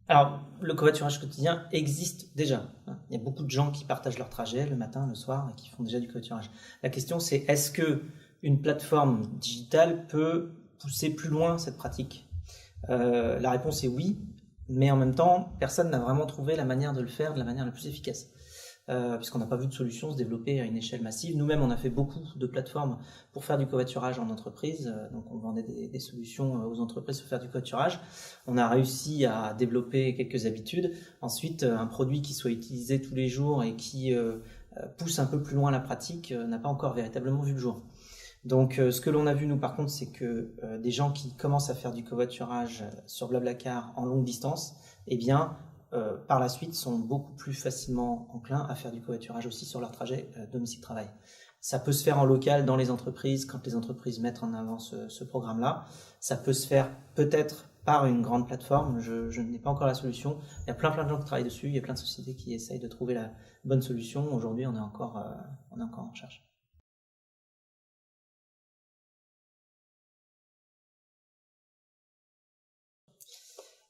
Alors, le covoiturage quotidien existe déjà, hein. Il y a beaucoup de gens qui partagent leur trajet le matin, le soir et qui font déjà du covoiturage. La question, c'est est-ce que une plateforme digitale peut pousser plus loin cette pratique? La réponse est oui, mais en même temps, personne n'a vraiment trouvé la manière de le faire de la manière la plus efficace. Puisqu'on n'a pas vu de solution se développer à une échelle massive. Nous-mêmes, on a fait beaucoup de plateformes pour faire du covoiturage en entreprise. Donc, on vendait des solutions aux entreprises pour faire du covoiturage. On a réussi à développer quelques habitudes. Ensuite, un produit qui soit utilisé tous les jours et qui pousse un peu plus loin la pratique n'a pas encore véritablement vu le jour. Donc, ce que l'on a vu, nous, par contre, c'est que des gens qui commencent à faire du covoiturage sur Blablacar en longue distance, eh bien, par la suite, sont beaucoup plus facilement enclins à faire du covoiturage aussi sur leur trajet domicile-travail. Ça peut se faire en local dans les entreprises, quand les entreprises mettent en avant ce programme-là. Ça peut se faire peut-être par une grande plateforme. Je n'ai pas encore la solution. Il y a plein de gens qui travaillent dessus. Il y a plein de sociétés qui essayent de trouver la bonne solution. Aujourd'hui, on est encore en recherche.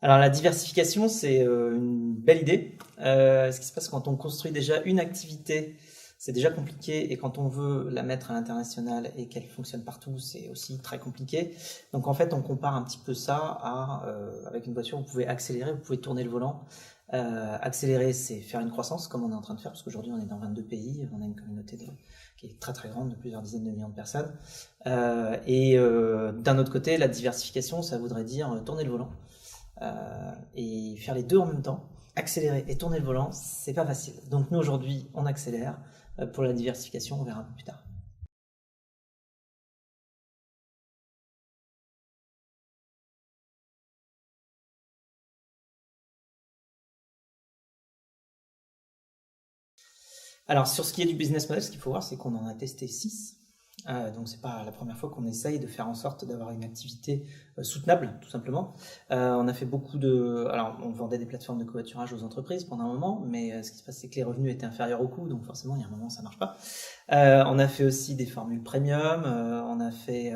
Alors la diversification, c'est une belle idée. Ce qui se passe quand on construit déjà une activité, c'est déjà compliqué, et quand on veut la mettre à l'international et qu'elle fonctionne partout, c'est aussi très compliqué. Donc en fait, on compare un petit peu ça avec une voiture, vous pouvez accélérer, vous pouvez tourner le volant. Accélérer, c'est faire une croissance, comme on est en train de faire, parce qu'aujourd'hui on est dans 22 pays, on a une communauté qui est très très grande, de plusieurs dizaines de millions de personnes. D'un autre côté, la diversification, ça voudrait dire tourner le volant. Et faire les deux en même temps, accélérer et tourner le volant, c'est pas facile. Donc nous aujourd'hui, on accélère. Pour la diversification, on verra un peu plus tard. Alors sur ce qui est du business model, ce qu'il faut voir, c'est qu'on en a testé 6. Donc c'est pas la première fois qu'on essaye de faire en sorte d'avoir une activité soutenable, tout simplement. On a fait beaucoup de... Alors on vendait des plateformes de covoiturage aux entreprises pendant un moment, mais ce qui se passe, c'est que les revenus étaient inférieurs aux coûts, donc forcément il y a un moment ça marche pas. On a fait aussi des formules premium, on a fait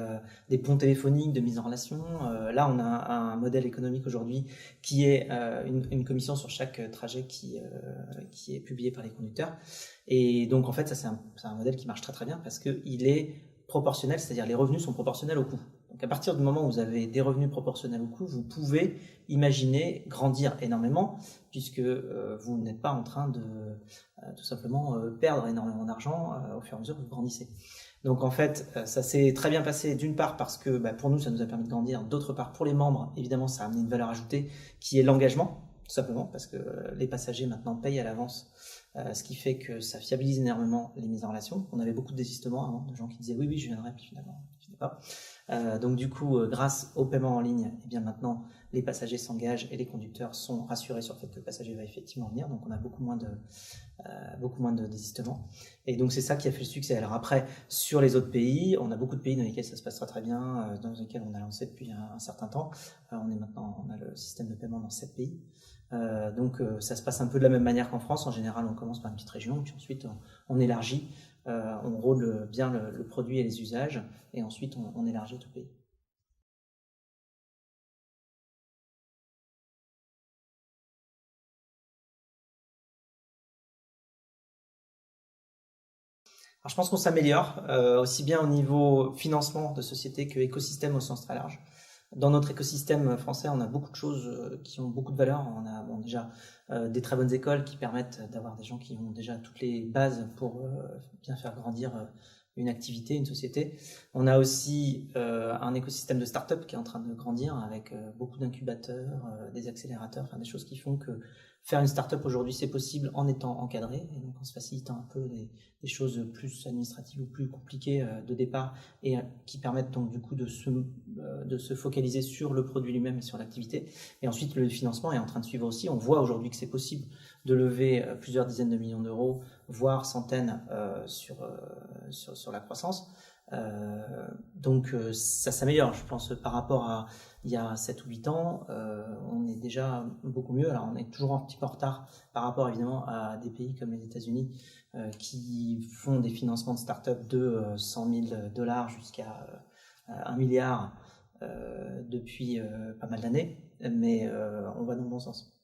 des ponts téléphoniques de mise en relation. Là on a un modèle économique aujourd'hui qui est une commission sur chaque trajet qui est publié par les conducteurs. Et donc en fait ça c'est un modèle qui marche très très bien parce qu'il est proportionnel, c'est-à-dire les revenus sont proportionnels au coût. Donc à partir du moment où vous avez des revenus proportionnels au coût, vous pouvez imaginer grandir énormément puisque vous n'êtes pas en train de tout simplement perdre énormément d'argent au fur et à mesure que vous grandissez. Donc en fait, ça s'est très bien passé d'une part parce que pour nous ça nous a permis de grandir, d'autre part pour les membres, évidemment ça a amené une valeur ajoutée qui est l'engagement, tout simplement parce que les passagers maintenant payent à l'avance, ce qui fait que ça fiabilise énormément les mises en relation. On avait beaucoup de désistements avant, de gens qui disaient oui oui je viendrai, puis finalement je ne venais pas. Donc du coup, grâce au paiement en ligne, eh bien maintenant les passagers s'engagent et les conducteurs sont rassurés sur le fait que le passager va effectivement venir. Donc on a beaucoup moins de désistements. Et donc c'est ça qui a fait le succès. Alors après, sur les autres pays, on a beaucoup de pays dans lesquels ça se passe très très bien, dans lesquels on a lancé depuis un certain temps. On a le système de paiement dans 7 pays. Donc ça se passe un peu de la même manière qu'en France. En général, on commence par une petite région, puis ensuite on élargit, on rôle bien le produit et les usages, et ensuite on élargit tout le pays. Alors je pense qu'on s'améliore, aussi bien au niveau financement de société que écosystème au sens très large. Dans notre écosystème français, on a beaucoup de choses qui ont beaucoup de valeur. On a déjà des très bonnes écoles qui permettent d'avoir des gens qui ont déjà toutes les bases pour bien faire grandir une activité, une société. On a aussi un écosystème de start-up qui est en train de grandir avec beaucoup d'incubateurs, des accélérateurs, enfin des choses qui font que faire une start-up aujourd'hui c'est possible en étant encadré et donc en se facilitant un peu des choses plus administratives ou plus compliquées de départ et qui permettent donc du coup de se focaliser sur le produit lui-même et sur l'activité. Et ensuite, le financement est en train de suivre aussi. On voit aujourd'hui que c'est possible de lever plusieurs dizaines de millions d'euros, voire centaines sur la croissance. Donc ça s'améliore, je pense, par rapport à il y a 7 ou 8 ans, on est déjà beaucoup mieux. Alors on est toujours un petit peu en retard par rapport évidemment à des pays comme les États-Unis qui font des financements de start-up de 100 000 dollars jusqu'à 1 milliard depuis pas mal d'années, mais on va dans le bon sens.